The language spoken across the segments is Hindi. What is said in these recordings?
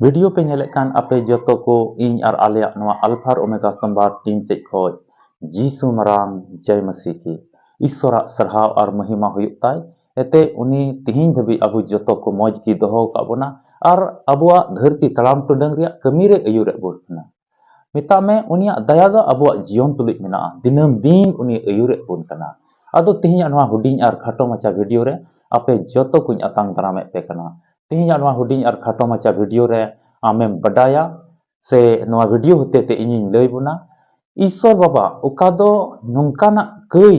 वीडियो पे नेलेकान आपे जोतो को इन और आलिया नवा अल्फा और ओमेगा संवाद टीम से खोज जीसु मरांग जय मसीह की ईश्वरा सरहाव और महिमा हुयुक्ताय एते उनी तिहिन धबी अबु जोतो को मौज की दोहो काबोना और अबुआ धरती तड़ाम टुडंग रिया कमीरे अयुरे बोलना मिता में उनिया दया दो अबुआ जीवन तुलिक मेना दिनम दिन उनी अयुरे बोल कना अदो तिहिन नवा हुडिंग और खाटो मचा वीडियो रे आपे जोतो कुछ अतांग दरामे पे कना तिहिन नवा हुडिंग और खाटो मचा वीडियो रे आमें बडाया से नवा वीडियो होते ते इनिन लई बुना ईश्वर बाबा उका दो नुंकाना कई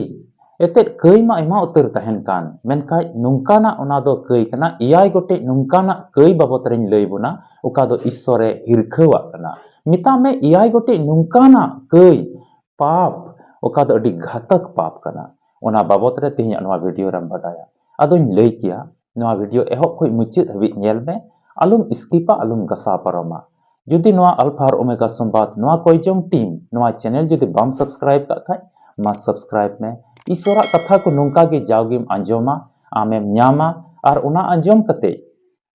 एते कई मा इमा उतर तहन कान मेनखाय नुंकाना ओना दो कई कना इयाय गोटे नुंकाना कई बाबत रिन लई बुना उका दो ईश्वरे हिरखवा कना मिता में इयाय गोटे नुंकाना कई पाप उका दो अडी घातक पाप कना ओना बाबत रे तिहिन नवा वीडियो रम बडाया अदों लई किया नवा वीडियो एहब खोय मुचित हबि नेल में alum iskipa alum gasa paroma judi noa alpha और ओमेगा संवाद नोआ कोई जोंग टीम नोआ चैनल जदि बम सब्सक्राइब का खाय मा सब्सक्राइब में ईश्वरा कथा को नुंका के जावगिम अंजोमा आमेम न्यामा और उना अंजोम कते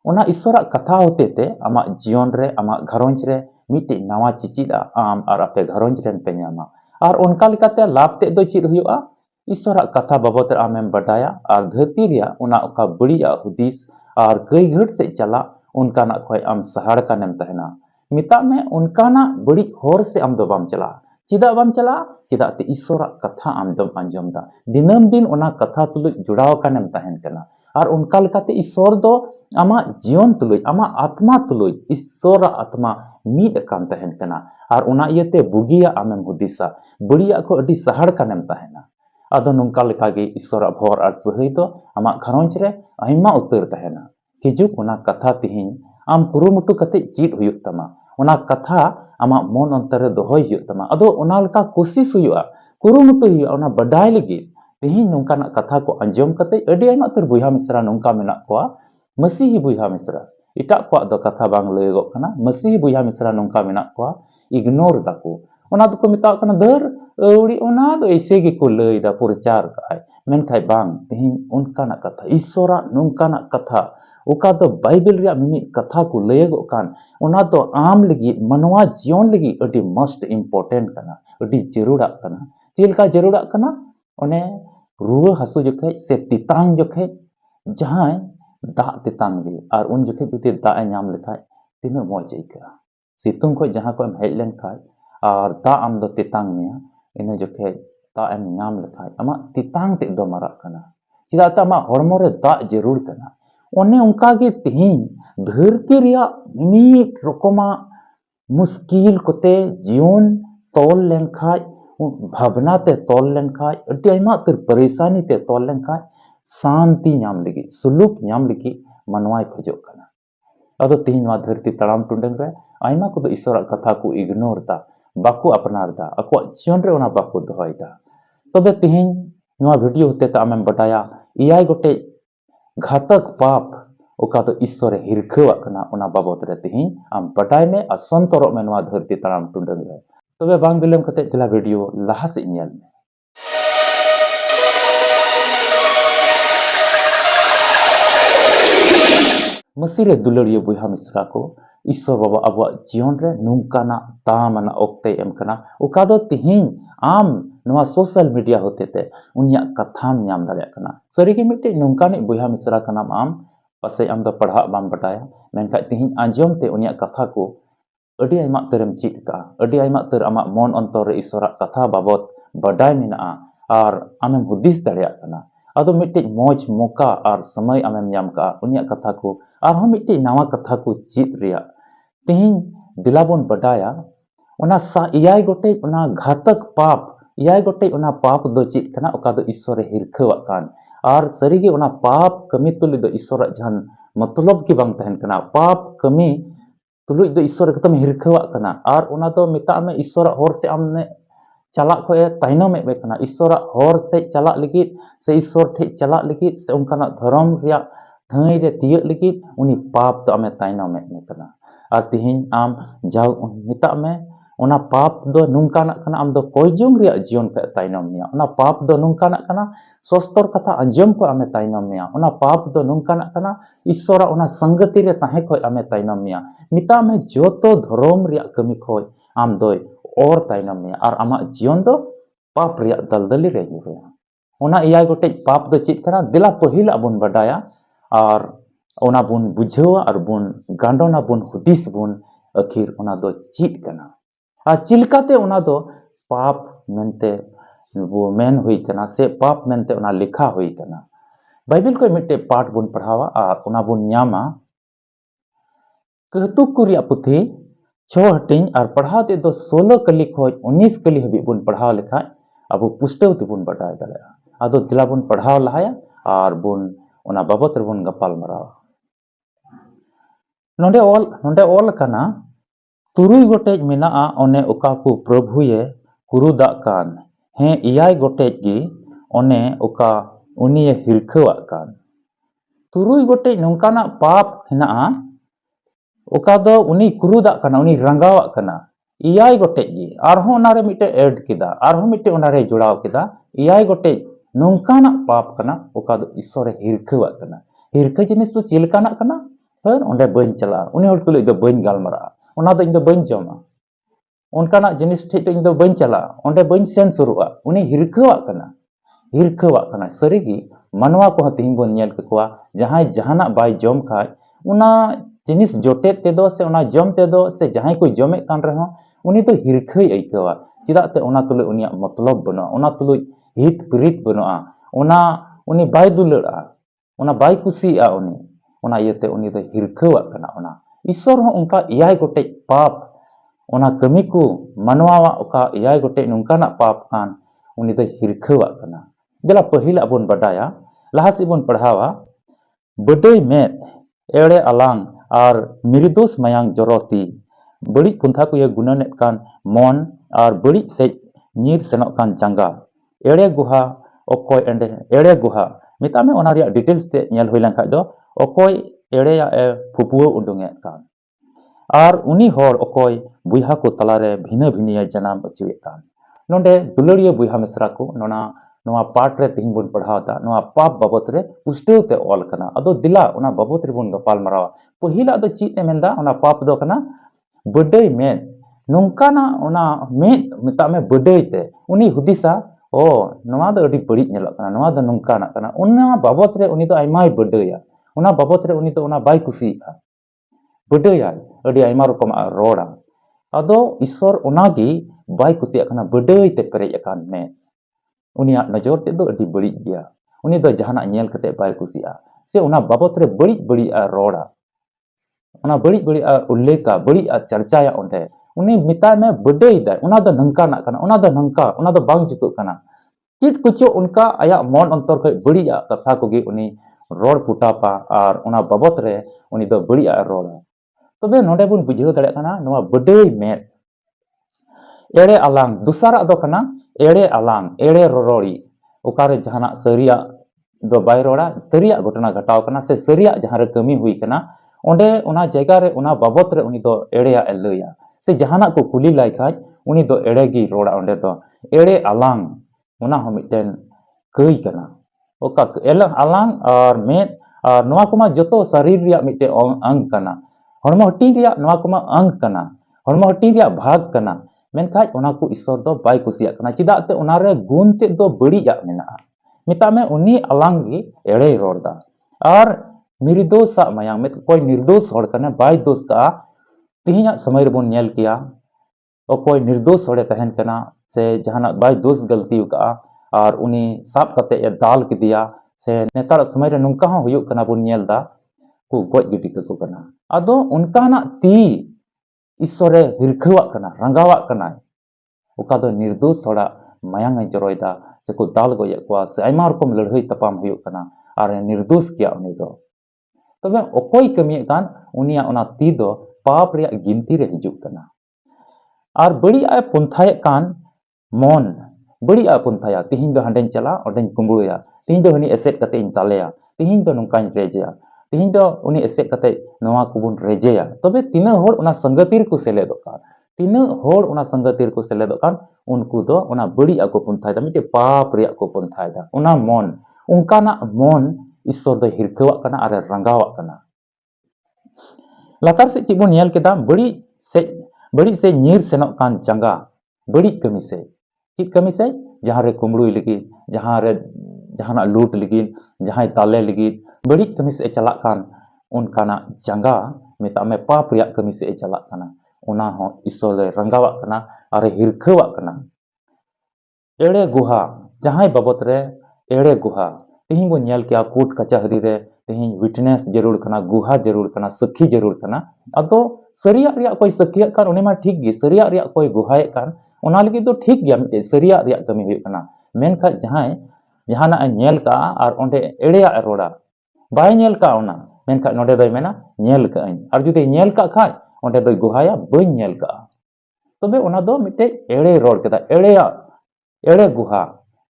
उना ईश्वरा कथा होते ते आमा जीवन रे आमा घरोंज रे मिटे नवा चिचिदा आम और आपे घरोंज रेन पे न्यामा और उनका लिकाते लाभ ते दो चिद हुयुआ ईश्वरा कथा बाबत आमेम बडाया और धरती रिया उना उका बड़िया हुदिस और गई घट से चला उनका ना खोय आम सहार का नेम तहना मिता में उनका ना बड़ी होर से आम दो बाम चला चिदा बाम चला चिदा ते ईश्वरा कथा आम दम अंजम दा दिनम दिन उना कथा तुलु जुड़ाव का नेम तहन कना और उनका लकाते ईश्वर दो आमा जीवन तुलु आमा आत्मा तुलु ईश्वरा आत्मा मीद कान तहन कना और उना इयते बुगिया आमेम हुदिसा बड़िया को अडी सहार का नेम तहना अदो नुंका लेकागे ईश्वरा भोर और सही दो आमा घरोंज रे आइमा उतर तहना हिजुक उना कथा तिहिन आम कुरुमुटु कते चीट हुयुक तमा उना कथा आमा मन अंतर दोहय हुयुक तमा अदो उना लका कोशिश हुयुआ कुरुमुटु हुयुआ उना बडाय लगी तिहिन नुंका ना कथा को अंजम कते अडी आइमा तर बुया मिश्रा नुंका मेना कोआ मसीही बुया मिश्रा इटा को दो कथा बांग लयगो कना मसीही बुया मिश्रा नुंका मेना कोआ इग्नोर दाको उना दो को मिता कना दर औड़ी उना दो ऐसे गे को लय दा प्रचार काय मेनखाय बांग तिहिन उनका ना कथा ईश्वरा नुंका ना कथा उका तो बाइबल रे मिमी कथा को लयगो कान उना तो आम लगी मनवा जीवन लगी अडी मस्ट इम्पोर्टेंट कना अडी जरूरा कना चिलका जरूरा कना ओने रुवा हसु जखे से तितांग जखे जहां दा तितांग गे और उन जखे जुते दा नाम लेखाय तिना मौज आइका सितुंग को जहां को हेज लेन खाय और दा आम दो तितांग में इन जखे दा एम नाम लेखाय अमा तितांग ते दो मारा कना चिदा ता मा हॉर्मो रे दा जरूर कना ओने उनका के तिहिन धरती रिया मिट रकमा मुश्किल कोते जीवन तोल लेनखाय भावना ते तोल लेनखाय अति आइमा तर परेशानी ते तोल लेनखाय शांति नाम लगी सुलूक नाम लगी मनवाय खोजो कना अदो तिहिन वा धरती तड़ाम टुंडंग रे आइमा को ईश्वर कथा को इग्नोर दा बाको अपनार दा अको जीवन रे ओना बाको दोहय दा तबे तिहिन नवा वीडियो होते ता आमें बटाया इयाय गोटे घातक पाप ओका तो ईश्वर हिरखवा कना ओना बाबत रे तिहिन आम बटाय में असंतरो में नवा धरती तड़ाम टुंडंग रे तबे बांग बिलम कते दिला वीडियो लाहा से नेल में मसीरे दुलरिया बुहा मिश्रा को ईश्वर बाबा अब जीवन रे नुंकाना तामना ओक्ते एम कना ओका दो तिहिन आम नवा सोशल मीडिया होते ते उनिया कथाम नाम दाड़िया कना सरीगे मिटे नुंकानी बुहा मिश्रा कनाम आम पासे आम दो पढ़ा बाम बटाया मेनखा तिहिन आंजम ते उनिया कथा को अडी आइमा तरम चित का अडी आइमा तर आमा मन अंतर रे ईश्वरा कथा बाबत बडाय मेना और आमेम हुदिस दाड़िया कना अदो मिटे मौज मौका और समय आमेम नाम का उनिया कथा को और हम मिटे नवा कथा को चित रिया तिहिन दिलाबोन बडाया उना सा इयाय गोटे उना घातक पाप इयाय गोटे उना पाप दो चित कना ओका दो ईश्वर हिरखवा कान और सरीगे उना पाप कमी तुली दो ईश्वर जहान मतलब की बांग तहन कना पाप कमी तुलुज दो ईश्वर एकदम हिरखवा कना और उना दो मिता में ईश्वर होर से आमने चला को ताइनो में बेकना ईश्वर होर से चला लिगित से ईश्वर ठे चला लिगित से उनका धर्म रिया थई रे तिय लिगित उनी पाप तो आमे ताइनो में कना और तिहिन आम जाओ मिता में Ona pap do nungkanak kana am do koijung ria jion pe tainom mia. Ona pap do nungkanak kana sostor kata anjom ko ame tainom mia. Ona pap do nungkanak kana isora ona sanggati re tahe koi ame tainom mia. Mita ame joto dhorom ria kami koi am doi or tainom mia. Ar amak jion do pap ria daldali re nyuruya. Ona iyai gotek pap do cit kana dila pahil abun badaya ar ona bun bujewa ar bun gandona bun hudis bun akhir ona do cit kana. चिलकाते उना दो पाप मेनते वो मेन हुई कना से पाप मेनते उना लिखा हुई कना बाइबल को मिट्टे पाठ बुन पढ़ावा और उना बुन न्यामा कहतुक कुरिया पुथी 6 हटिंग और पढ़ाते दो 16 कली खोज 19 कली हबी बुन पढ़ाव लिखा अब पुस्तक तिबुन बटाय दले आदो दिला बुन पढ़ाव लहाया और बुन उना बाबत बुन गपाल मराव नोंडे ऑल कना तुरुई गोटेज मेना ओने ओका को प्रभुये कुरुदा कान हे इयाय गोटेज गी ओने ओका उनिये हिरखवा कान तुरुई गोटेज नोंकाना पाप हेना ओका दो उनी कुरुदा काना उनी रंगावा काना इयाय गोटेज गी आरहो ओनारे मिटे ऐड किदा आरहो मिटे ओनारे जुड़ाव किदा इयाय गोटेज नोंकाना पाप काना ओका दो ईश्वरे हिरखवा काना हिरख जिनिस तो चिलकाना काना पर ओंडे बन चला उनी हर तुले दो बन गालमरा ओना दो इंदो बन जमा उनकाना जिनिस ठे तो इंदो बन चला ओंडे बन सेन सुरुआ उनी हिरखवा काना सरीगी मनवा को हतिंग बन नेल कवा जहां जहाना बाय जम खाय उना जिनिस जोटे तेदो से उना जम तेदो से जहां कोई जमे कान रहो उनी तो हिरखई आइकवा चिदा ते उना तुले उनिया मतलब बनो उना तुले हित प्रीत बनो उना उनी बाय दुलड़ा उना बाय कुसिया उनी उना इयते उनी तो हिरखवा काना उना ईश्वर हो उनका इयाय गोटे पाप उना कमी को मनवा ओका इयाय गोटे नुंकाना पाप कान उनी तो हिरखवा काना दला पहिल अबन बडाया लहासी बन पढ़ावा बडई में एड़े अलांग और मिरिदोस मयांग जरोती बड़ी कुंथा को ये गुणनेत कान मन और बड़ी से नीर सेनोक कान जंगा एड़े गुहा ओकोय एंडे एड़े गुहा मिता में ओना रिया डिटेल्स ते नेल होइलां खाय दो ओकोय एड़े या फुपुओ उडुंगे कान और उनी होर ओकोय बुइहा को तलारे भिना भिनिया जनाम अचुए कान नोंडे दुलड़िया बुइहा मिश्रा को नोना नोआ पाठ रे तिहिं बुन पढ़ावता नोआ पाप बाबत रे पुष्टव ते ऑल कना अदो दिला उना बाबत रे बुन गपाल मरावा पहिला दो चीत मेंदा उना पाप दो कना बडई में नोंकाना उना में मिता में बडई ते उनी हुदिसा ओ नोआ दो अडी बड़ी नेलो कना नोआ दो नोंकाना कना उना बाबत रे उनी दो आइमाय बडईया उना बाबत रे उनी दो उना बाय कुसिया बडईया अडी आइमा रकम रोड़ा अदो ईश्वर उनागी बाय कुसिया कना बडई ते पेरेज अकान में उनिया नजर ते दो अडी बड़ी गया उनी दो जहाना नेल कते बाय कुसिया से उना बाबत रे बड़ी रोड़ा उना बड़ी उल्लेखा बड़ी चर्चाया ओंडे उनी मिता में बडई दा उना दो नंका ना कना उना दो नंका उना दो बांग जुतु कना चित कुचो उनका आया मन अंतर खय बड़ी कथा कोगी उनी रोड पुटापा और उना बाबत रे उनी दो बड़ी रोड़ा तबे नोडे बुन बुझाव दाड़े कना नोआ बडई में एड़े अलांग दुसारा दो कना एड़े अलांग एड़े रोड़ी ओकारे जहाना सरिया दो बाय रोड़ा सरिया घटना घटाव कना से सरिया जहां रे कमी हुई कना ओंडे उना जगह रे उना बाबत रे उनी दो एड़ेया लैया से जहाना को कुली लाई खाज उनी दो एड़े गी रोड़ा ओंडे दो एड़े अलांग उना हो मिटेन कई कना ओका एला अलांग और में और नोआ कुमा जतो शरीर रिया मिटे अंग कना हड़मो हटी रिया नोआ कुमा अंग कना हड़मो हटी रिया भाग कना मेनखाज उना को ईश्वर दो बाय कुसिया कना चिदा ते उना रे गुण ते दो बड़ीया मेना मिता में उनी अलांग गी एड़े रोड़दा और निर्दोष मायांग में कोई निर्दोष होड़ कने बाय दोष का तिहिया समय रे बोन नेल किया और कोई निर्दोष होड़े तहन कना से जहाना बाय दोष गलती का और उनी साब कते या दाल के दिया से नेतार समय रे नुंका हो हुयुक कना बोन नेल दा को गोज गिटी को कना अदो उनका ना ती ईश्वरे हिरखवा कना रंगावा कना ओका दो निर्दोष होड़ा मायांग जरोयदा से को दाल गोय को से आइमा रकम लड़हई तपाम हुयुक कना और निर्दोष किया उनी दो तबे ओकोय कमी कान उनिया उना ती दो पाप रे गिनती रे हिजुक कना और बड़ी आ पुंथाय कान मन बड़ी आ पुंथाया तिहिं दो हंडेन चला ओडेन कुंबुया तिहिं दो हनी एसेट कते इन तालेया तिहिं दो नुकान रेजेया तिहिं दो उनी एसेट कते नोवा कुबुन रेजेया तबे तिना होड़ उना संगतिर को सेले दो का ᱛᱤᱱᱟᱹᱜ ᱦᱚᱲ ᱚᱱᱟ ᱥᱟᱸᱜᱟᱛᱤ ᱨᱮᱠᱚ ᱥᱮᱞᱮᱫᱚᱜ ᱠᱟᱱ ᱩᱱᱠᱩ ᱫᱚ ᱚᱱᱟ ᱵᱟᱹᱲᱤᱡ ᱟᱜ ᱠᱚ ᱯᱚᱱᱛᱷᱟᱭᱮᱫᱟ, ᱢᱤᱫᱴᱮᱡ ᱯᱟᱯ ᱨᱮᱭᱟᱜ ᱠᱚ ᱯᱚᱱᱛᱷᱟᱭᱮᱫᱟ᱾ ᱚᱱᱟ ᱢᱚᱱ, ᱚᱱᱠᱟᱱᱟᱜ ᱢᱚᱱ ᱤᱥᱥᱚᱨ ᱫᱚᱭ ᱦᱤᱨᱠᱷᱟᱹᱣᱟᱜ ᱠᱟᱱᱟ ᱟᱨᱮ ᱨᱟᱸᱜᱟᱣᱟᱜ ᱠᱟᱱᱟ। ᱞᱟᱛᱟᱨ ᱥᱮᱫ ᱪᱮᱫ ᱵᱚᱱ ᱧᱮᱞ ᱠᱮᱫᱟ? ᱵᱟᱹᱲᱤᱡ ᱥᱮᱫ ᱧᱤᱨ ᱥᱮᱱᱚᱜ ᱠᱟᱱ ᱡᱟᱸᱜᱟ, ᱵᱟᱹᱲᱤᱡ ᱠᱟᱹᱢᱤ ᱥᱮᱫ। ᱪᱮᱫ ᱠᱟᱹᱢᱤ ᱥᱮᱫ? ᱡᱟᱦᱟᱸ ᱨᱮ ᱠᱩᱢᱲᱩᱭ ᱞᱟᱹᱜᱤᱫ, ᱡᱟᱦᱟᱸ ᱨᱮ ᱡᱟᱦᱟᱱᱟᱜ ᱞᱩᱴ ᱞᱟᱹᱜᱤᱫ, ᱡᱟᱦᱟᱸᱭ ᱫᱟᱞᱮ ᱞᱟᱹᱜᱤᱫ, ᱵᱟᱹᱲᱤᱡ ᱠᱟᱹᱢᱤ ᱥᱮᱫ ᱮ ᱪᱟᱞᱟᱜ ᱠᱟᱱ, ᱚᱱᱠᱟᱱᱟᱜ ᱡᱟᱸᱜᱟ ᱢᱮᱛᱟᱜ ᱢᱮ ᱯᱟᱯ ᱨᱮᱭᱟᱜ ᱠᱟᱹᱢᱤ ᱥᱮᱫ ᱮ ᱪᱟᱞᱟᱜ ᱠᱟᱱᱟ। ᱚᱱᱟ ᱦᱚᱸ ᱤᱥᱥᱚᱨ ᱫᱚᱭ ᱨᱟᱸᱜᱟᱣᱟᱜ ᱠᱟᱱᱟ ᱟᱨᱮ ᱦᱤᱨᱠᱷᱟᱹᱣᱟᱜ ᱠᱟᱱᱟ। ᱮᱲᱮ ᱜᱩᱦᱟ, ᱡᱟᱦᱟᱸᱭ ᱵᱟᱵᱚᱫ ᱨᱮ ᱮᱲᱮ गुहा, तेहिं बो नेल किया कोर्ट कचहरी रे तेहिं विटनेस जरूर कना, गुहा जरूर कना, साक्षी जरूर कना। अदो सरिया रिया कोई साक्षियत कान उनी मा ठीक गे, सरिया रिया कोई गुहायत कान ओना लगी तो ठीक गया, मिटे सरिया रिया कमी हुई कना। मेनखा जहां जहाना नेल का आर ओंडे एड़ेया रोड़ा बाय नेल का ओना, मेनखा नोडे दोय मेना नेल का अई, आर जुदि नेल का खाय ओंडे दोय गुहाया बई नेल का। तबे ओना दो मिटे एड़े रोड़ केदा, एड़े गुहा,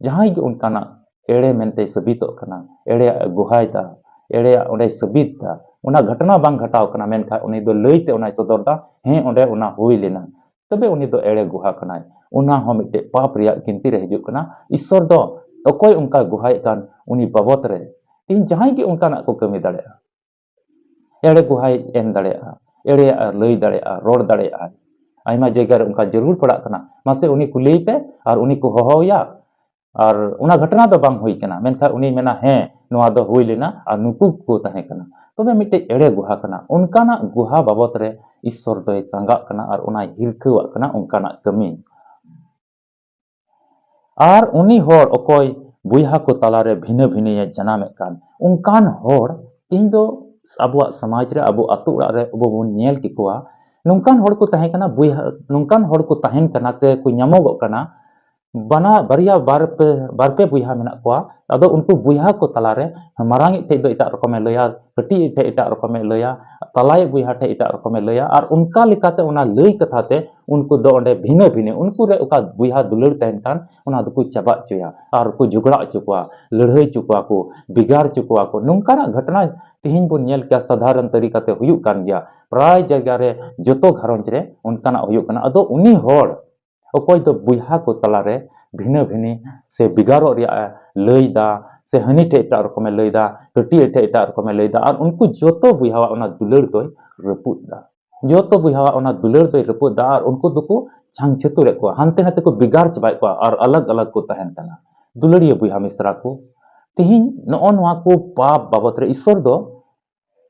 जहां गे उनकाना एड़े मेनते सबितोग कना, एड़े गुहायदा, एड़े ओंडे सबितदा, ओना घटना बांग घटाव कना, मेनखा उनी दो लईते ओना सदरदा हे ओंडे ओना हुई लेना, तबे उनी दो एड़े गुहा कनाय। ओना हो मिटे पाप रिया गिनती रे हिजुग कना। ईश्वर दो अकोय उनका गुहाय कान उनी बाबत रे इन जहां गे उनकाना को कमी दाड़ेया, एड़े गुहाय एम दाड़ेया, एड़े लई दाड़ेया, रोड़ दाड़ेया। आयमा जगह रे उनका जरूर पड़ा कना, मासे उनी को लई पे आर उनी को होहोया और उना घटना दो बांग हुई कना, मेनखा उनी मेना हे नोआ दो हुई लेना और नुकु को ताहे कना। तबे मिटे एड़े गुहा कना, उनकाना गुहा बाबत रे ईश्वर दोय तांगा कना और उना हिरखावा कना उनकाना कमी। और उनी होड़ अकोय बुइहा को तालारे भिने भिने जनामे कान, उनकान होड़ इन दो अबुआ समाज रे, अबु अतु उड़ा रे अबु बोन नेल किकुआ, नोंकान होड़ को ताहे कना बुइहा, नोंकान होड़ को ताहेन कना से को ᱧᱟᱢᱚᱜᱚᱜ कना बना बरिया बारपे बुइहा मेना कोआ। अदो उनको बुइहा को तलारे मारांग ठे दो इटा रकमे लया, कटी ठे इटा रकमे लया, तलाय बुइहा ठे इटा रकमे लया, और उनका लिकाते उना लई कथाते उनको दो ओंडे भिने भिने उनको रे उका बुइहा दुलड़ तहन कान उना दो को चबा चुया और को झगड़ा चुकवा, लड़ाई चुकवा को, बिगाड़ चुकवा को। नोंकाना घटना तिहिन बो नेल क्या साधारण तरीकाते हुयुग कान गया, प्राय जगह रे जतो घरंज रे उनकाना हुयुग कना। अदो उनी होड़ अकोय दो बुइहा को तलारे भिने भिने से बिगाड़ो रिया लईदा, से हनी ठे एटा रकमे लईदा, कटी ठे एटा रकमे लईदा, और उनको जोतो बुइहावा ओना दुलड़ दोय रपुदा, जोतो बुइहावा ओना दुलड़ दोय रपुदा, और उनको दुको छांग छतुरे को हानते नाते को बिगाड़ चबाय को और अलग अलग को तहन कना। दुलड़िया बुइहा मिश्रा को तिहिन नो नोआ को पाप बाबत रे ईश्वर दो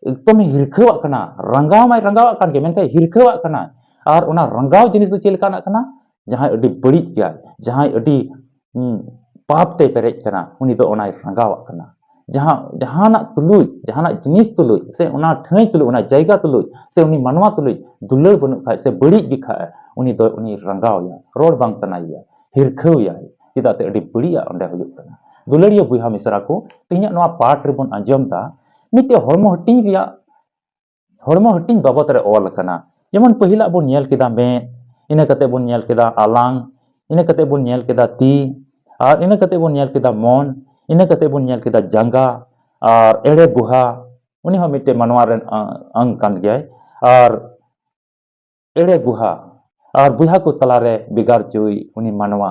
एकदम हिरखावा कना, रंगाव माय रंगावा कान गे, मेनते हिरखावा कना। और ओना रंगाव जिनिस दो चेल काना कना, जहां अडी बड़ी गया, जहां अडी पाप ते पेरेज कना उनी दो ओनाय रंगावा कना। जहां जहाना तुलुय, जहाना जिनिस तुलुय से ओना ठई तुलुय, ओना जायगा तुलुय से उनी मानवा तुलुय दुलड़ बनु खाय से बड़ी गिखा उनी दो उनी रंगावया, रोड बांग सनाइया, हिरखावया, चिदाते अडी बड़िया ओंडे हुयुग कना। दुलड़िया बुइहा मिश्रा को तिहिया नोआ पाठ रे बोन आंजमदा मिटे हॉर्मो हटिंग रिया, हॉर्मो हटिंग बाबत रे ऑल कना। जेमन पहिला बोन नेल केदा में, इना कते बोन नेल केदा आलांग, इना कते बोन नेल केदा ती, और इना कते बोन नेल केदा मन, इना कते बोन नेल केदा जांगा, और एड़े गुहा उनी हो मिटे मनवा रे अंग कान गय। और एड़े गुहा और बुहा को तलारे बिगाड़ चुई उनी मनवा।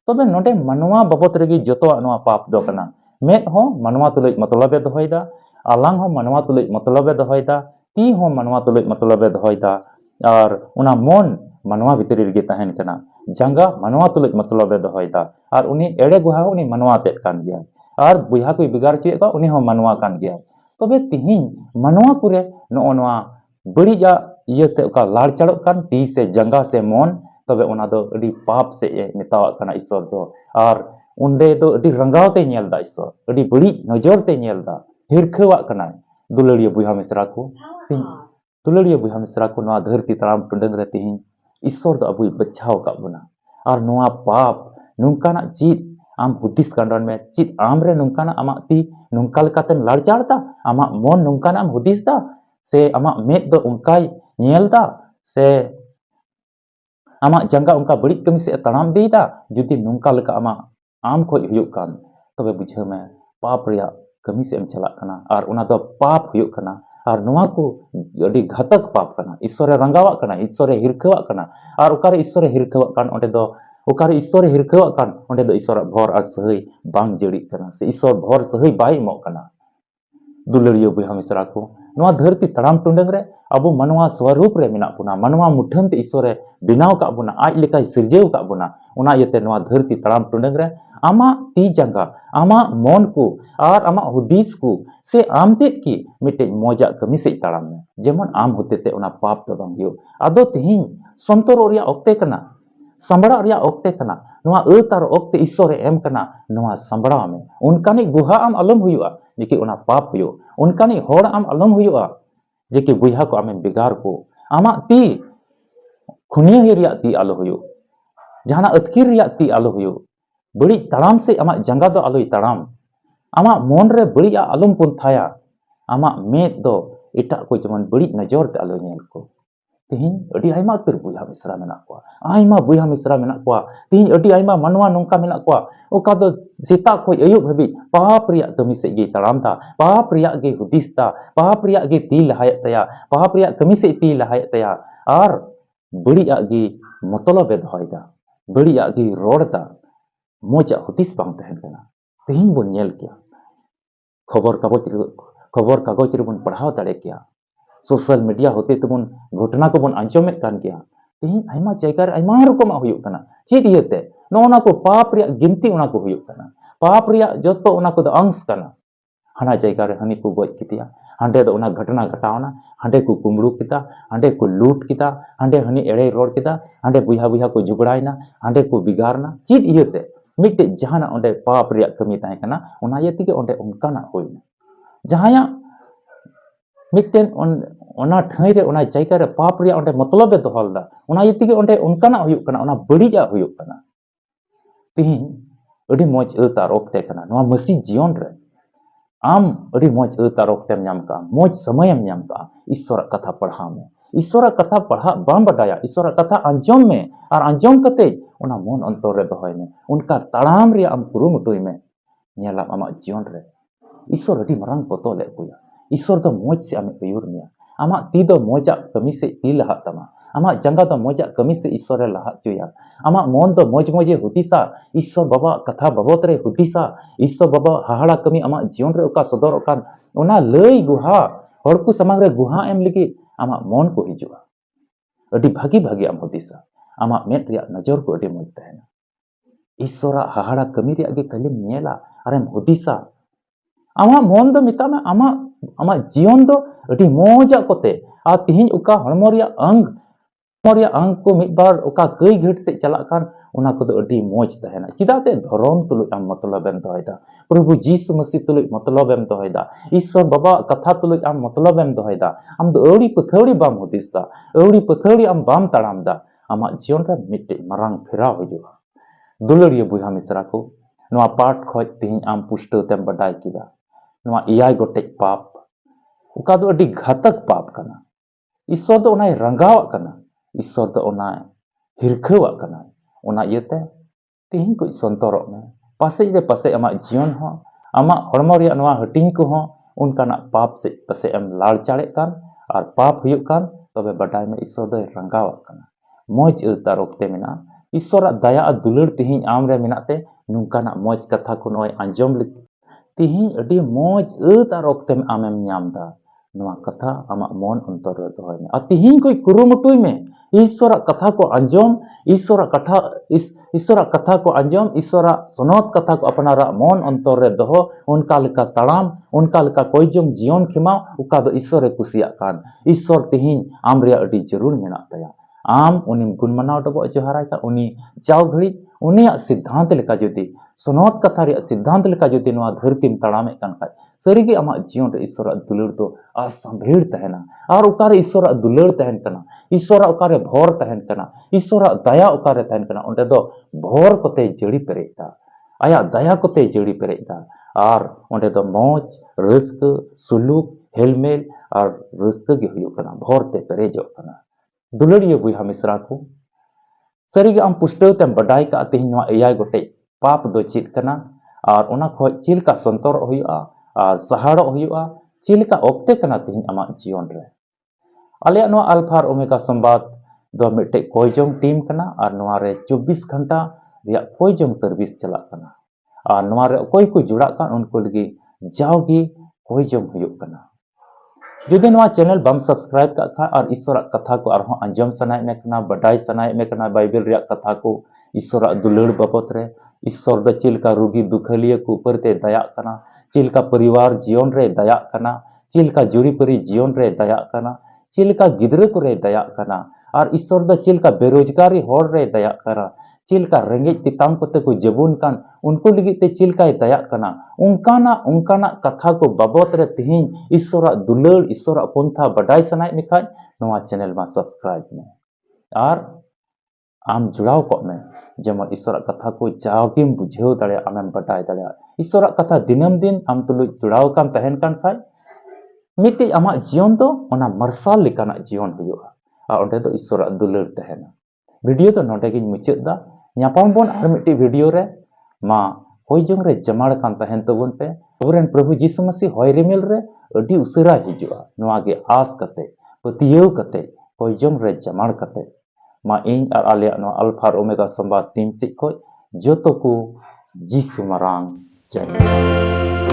तबे नोडे मनवा बाबत रेगी जतो नोआ पाप दो कना। मेद हो मनवा तुलुय मतलबे दोहयदा, आलांग हो मनवा तुलुय मतलबे दोहयदा, ती हो मनवा तुलुय मतलबे दोहयदा, और उना मन मनवा भितरी रेगी तहन कना, जांगा मनवा तुलुय मतलबे दोहयदा, और उनी एड़े गुहा उनी मनवा तेद कान गया, और बुहा को बिगाड़ चुए को उनी हो मनवा कान गया। तबे तिहिन मनवा कुरे नो नोआ बड़िया इयते उका लाड़ चढ़ो कान ती से जांगा से मन, तबे उना दो अडी पाप से मेतावा कना ईश्वर दो। और उंडे दो अडी रंगावते नेलदा ईश्वर, अडी बड़ी नजर ते नेलदा, हिरखावा कना दुलड़िया बुहा मिश्रा को। दुलड़िया बुहा मिश्रा को नोआ धरती तराम टुंडंग रे तिहिन ईश्वर दो अबुय बचाव का बुना। और नोआ पाप नुंकाना चीज आम हुदिस कांडन में चीज आमरे नुंकाना आमा ती नुंका लेकातेन लाड़ चाड़दा, आमा मन नुंकाना आम हुदिसदा, से आमा मेद दो उनकाय नेलदा, से आमा जंगा उनका बड़ी कमी से तड़ाम देदा, जुदी नुंका लेका आमा आम खोज हुयुग कान तबे बुझे में पाप रिया कमी से एम चला कना, और उना दो पाप हुयुग कना। और नुआ को अडी घातक पाप कना ईश्वरे रंगावा कना ईश्वरे हिरखवा कना और ओकारे ईश्वरे हिरखवा कान ओंडे दो ओकारे ईश्वरे हिरखवा कान ओंडे दो ईश्वर भर और सही बांग जड़ी कना से ईश्वर भर सही बाई मो कना दुलड़ियो बुहा मिश्रा को नुआ धरती तड़ाम टुंडंग रे अबो मनवा स्वरूप रे मेना पुना मनवा मुठन ते ईश्वरे बिनाव का बुना आज लेकाय सिरजेव का बुना उना येते नुआ धरती तड़ाम टुंडंग रे आमा ती जंगा आमा मन को और आमा हुदीस को से आम तेत की मिटे मोजा कमी से तड़ाम में जेमन आम होते ते उना पाप तो बांग हियो आदो तिहिं संतोर ओरिया ओक्ते कना संबड़ा ओरिया ओक्ते कना नुआ तार ओक्ते ईश्वरे एम कना नुआ संबड़ा में उनकानी गुहा आम अलम हुआ जेकि उना पाप हुयो उनकानी होड़ आम अलम हुआ जेकि बुहा को आमें बिगार को आमा ती खुनिया हिरिया ती आलो हुयो जहाना अतकिर रिया ती आलो हुयो बड़ी तड़ाम से आमा जंगा दो आलोई तड़ाम आमा मन रे बड़ी आलम पुन थाया आमा मेद दो एटा को जमन बड़ी नजर ते आलो नेल को तिहिं अडी आइमा उतर बुहा मिश्रा मेना को आइमा बुहा मिश्रा मेना को तिहिं अडी आइमा मनवा नोंका मेना को ओका दो सेता को अयुब हबी पाप रिया कमी से गे तड़ाम ता पाप रिया गे हुदिस ता पाप रिया गे ती लहायत तया पाप रिया कमी से ती लहायत तया और बड़ी गे मतलब दोहयदा बड़ी गे रोड़दा मोजा हुदिस बांग तहन कना तिहिं बोन नेल किया खबर कागज रे बोन पढ़ाव दाड़े किया सोशल मीडिया होते तबन घटना को बन आंजमेत कान गया तिहिं आइमा जायगा रे आइमा रकम हुयुग कना चेद इयते नोना को पाप रिया गिनती उना को हुयुग कना पाप रिया जतो उना को अंश कना हाना जायगा रे हनी को गज कितिया हांडे दो उना घटना घटावना हांडे को कुमड़ू किता हांडे को लूट किता हांडे हनी एड़े रोड़ किता हांडे बुहा बुहा को झुगड़ायना हांडे को बिगारना चेद इयते मिटे जहाना ओंडे पाप रिया कमी ताहे कना उना इयते के ओंडे उनकाना होइना जहाया मिटेन ओना ठाई रे ओना जायगा रे पाप रिया ओंडे मतलब दोहलदा ओना इयते के ओंडे उनकाना हुयुग कना ओना बड़िया हुयुग कना तिहिं अडी मोज तार ओक्ते कना नोआ मसी जीवन रे आम अडी मोज तार ओक्तेम नाम का मोज समयम नाम का ईश्वर कथा पढ़ा में ईश्वर कथा पढ़ा बाम बडाया ईश्वर कथा अंजम में और अंजम कते ओना मन अंतर रे दोहय में उनका तड़ाम रे आम कुरुमुटुय में नेला आमा जीवन रे ईश्वर अडी मरंग पतो ले पुया ईश्वर दो मोज से आमे अयुर मिया आमा ती दो मोजा कमी से ती लहा तमा आमा जंगा दो मोजा कमी से ईश्वर लहा चुया आमा मन दो मोज मोजे हुदिसा ईश्वर बाबा कथा बाबत रे हुदिसा ईश्वर बाबा हाहाड़ा कमी आमा जीवन रे ओका सदर ओकान ओना लई गुहा हड़कू समांग रे गुहा एम लगी आमा मन को हिजुआ अडी भागी भागी आम हुदिसा आमा मेट रिया नजर को अडी मोज तहना ईश्वरा हाहाड़ा कमी रिया गे कलिम नेला अरेम हुदिसा आमा मन दो मिता में आमा जीवन दो अडी मोजा कोते आ तिहिं उका हड़मो रिया अंग को मिद बार उका कई घट से चला कान उना को दो अडी मोज तहना चिदाते धर्म तुलु आम मतलब एम दोहयदा प्रभु जीसु मसीह तुलु मतलब एम दोहयदा ईश्वर बाबा कथा तुलु आम मतलब एम दोहयदा आम दो अड़ी पथौड़ी बाम हुदिसदा अड़ी पथौड़ी आम बाम तड़ामदा आमा जीवन रे मिटे मरांग फेरा हुजुआ दुलड़िया बुहा मिश्रा को नोआ पाठ खोज तिहिं आम पुष्टो तेम बडाय किदा नोआ इयाय गोटे पाप उका दो अडी घातक पाप कना ईश्वर दो ओनाय रंगाव कना ईश्वर दो ओनाय हिरखवा कना ओना इयते तिहिं को संतोरक में पासे आमा जीवन हो आमा हड़मो रिया नोआ हटिंग को हो उनकाना पाप से पासे एम लाड़ चाड़े कान और पाप हुयुग कान तबे बडाय में ईश्वर दो रंगाव कना मोज तार ओक्ते मेना ईश्वर दया दुलड़ तिहिं आम रे मेनाते नुकाना मोज कथा को नोय आंजम तिहिं अडी मोज तार ओक्ते में आमेम न्यामदा नोआ कथा आमा मन अंतर रे दोहय में आ तिहिं कोई कुरुमुटुय में ईश्वर कथा को अंजम ईश्वर कथा को अंजम ईश्वर सनत कथा को अपनारा मन अंतर रे दोहो उनका लेका तड़ाम उनका लेका कोई जम जीवन खेमा उका दो ईश्वर कुसिया कान ईश्वर तिहिं आम रे अडी जरूर मेना तया आम उनी गुण मनाव डबो जोहाराय का उनी जाव घड़ी उनिया सिद्धांत लेका जुदी सनत कथा रे सिद्धांत लेका जुदी नोआ धरतीम तड़ामे कान खाय सरीगे आमा जीवन रे ईश्वर दुलड़ तो असंभेड़ तहना और उकारे ईश्वर दुलड़ तहन कना ईश्वर उकारे भोर तहन कना ईश्वर दया उकारे तहन कना ओंडे दो भोर कोते जड़ी पेरेदा आया दया कोते जड़ी पेरेदा और ओंडे दो मौज रस्क सुलूक हेलमेल और रस्क गे हुयुग कना भोर ते पेरेजो कना दुलड़िया बुहा मिश्रा को सरीगे आम पुष्टव तेम बडाय का तिहिं नोआ एयाय गोटे पाप दो चेद कना और ओना खोज चिलका संतोर हुयुआ और सहाड़ो हुयुआ चिलका ऑक्टे कना तिहिं आमा जीवन रे आले नो अल्फा और ओमेगा संवाद दो मिट्टे कोयजोंग टीम कना और नोआरे 24 घंटा रिया कोयजोंग सर्विस चला कना और नोआरे कोई को जुड़ा कान उनको लगी जाओगी कोयजोंग हुयुग कना जुदि नोआ चैनल बम सब्सक्राइब का खा और ईश्वरा कथा को आरहों अंजम सनाय में कना बडाई सनाय में कना बाइबल रिया कथा को ईश्वरा दुलड़ बाबत रे ईश्वर द चिलका रुगी दुखलिए को ऊपर ते दया कना चिलका परिवार जीवन रे दया कना चिलका जुरी परी जीवन रे दया कना चिलका गिद्र को रे दया कना और ईश्वर द चिलका बेरोजगारी होड़ रे दया करा चिलका रेंगेज तितांग कोते को जबुन कान उनको लगी ते चिलकाय दया कना उनकाना कथा को बाबत रे तिहिं ईश्वरा दुलड़ ईश्वरा पंथा बडाई सनाय मिखाय नोआ चैनल मा सब्सक्राइब में और आम जुड़ाव को में जेमन ईश्वरा कथा को जागिम बुझेव दाड़े आमेम बडाय दाड़े ईश्वरा कथा दिनम दिन आम तुलु जुड़ाव कान तहन कान खाय मिट्टी आमा जीवन तो ओना मरसाल लिकाना जीवन हुयुआ और ओंडे तो ईश्वरा दुलड़ तहना वीडियो तो नोडे गिन मुचाद दा ᱧᱟᱯᱟᱢ ᱵᱚᱱ ᱟᱨ ᱢᱤᱫᱴᱤᱡ ᱵᱷᱤᱰᱤᱭᱳ ᱨᱮ ᱢᱟ ᱦᱚᱭᱡᱚᱝ ᱨᱮ ᱡᱟᱢᱟᱲ ᱠᱟᱱ ᱛᱟᱦᱮᱱ ᱛᱟᱵᱚᱱ ᱯᱮ ᱟᱵᱚᱨᱮᱱ ᱯᱨᱚᱵᱷᱩ ᱡᱤᱥᱩ ᱢᱟᱥᱤ ᱦᱚᱭ ᱨᱤᱢᱤᱞ ᱨᱮ ᱟᱹᱰᱤ ᱩᱥᱟᱹᱨᱟ ᱦᱤᱡᱩᱜᱼᱟ ᱱᱚᱣᱟ ᱜᱮ ᱟᱥ ᱠᱟᱛᱮ ᱯᱟᱹᱛᱭᱟᱹᱣ ᱠᱟᱛᱮ ᱦᱚᱭᱡᱚᱝ ᱨᱮ ᱡᱟᱢᱟᱲ ᱠᱟᱛᱮ ᱢᱟ ᱤᱧ ᱟᱨ ᱟᱞᱮᱭᱟᱜ ᱱᱚᱣᱟ ᱟᱞᱯᱷᱟ ᱟᱨ ᱳᱢᱮᱜᱟ ᱥᱚᱢᱵᱟᱫ ᱴᱤᱢ ᱥᱮᱫ ᱠᱷᱚᱡ ᱡᱚᱛᱚ ᱠᱚ ᱡᱤᱥᱩ ᱢᱟᱨᱟᱝ ᱡᱟᱭ